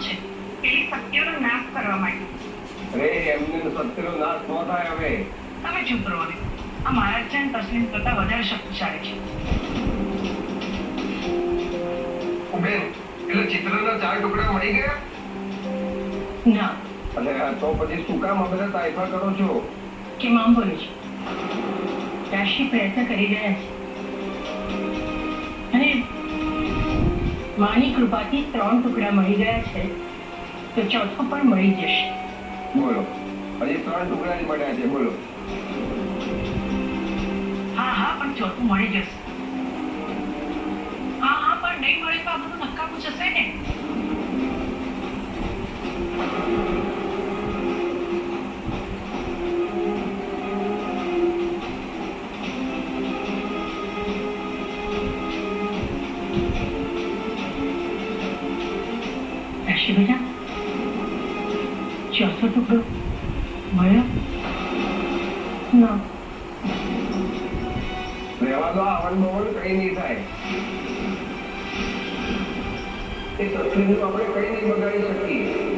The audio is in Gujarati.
છે પેલી સત્યનો નાશ કરવા માટે. અરે એમને સત્યનો નાશ ન થાય. હવે તમે ચૂપ રહો ને. આ મહારાજ છે ને તસ્લીમ કરતા વધારે શક્તિશાળી છે. બેન, એટલે ચિત્રના 4 ટુકડા મળી ગયા? ના. અરે તો પછી શું કામ આ બધા તાયફા કરો છો? કેમ આમ બોલો છો? રાશિ પ્રયત્ન કરી રહ્યા છે અને માની કૃપાથી 3 ટુકડા મળી ગયા છે, તો ચોથો પણ મળી જશે. બોલો, હજી 3 ટુકડા જ મળ્યા છે. બોલો. હા હા, પણ ચોથું મળી જશે. હા હા, પણ નહીં મળે તો આ બધું નકામું જશે ને. રાશિ બેટા, ચોથો ટુકડો મળ્યો? ના. રહેવા દો, આવન બવન કઈ નહીં થાય. એ તસલીમનું આપણે કઈ નહીં બગાડી શકીએ.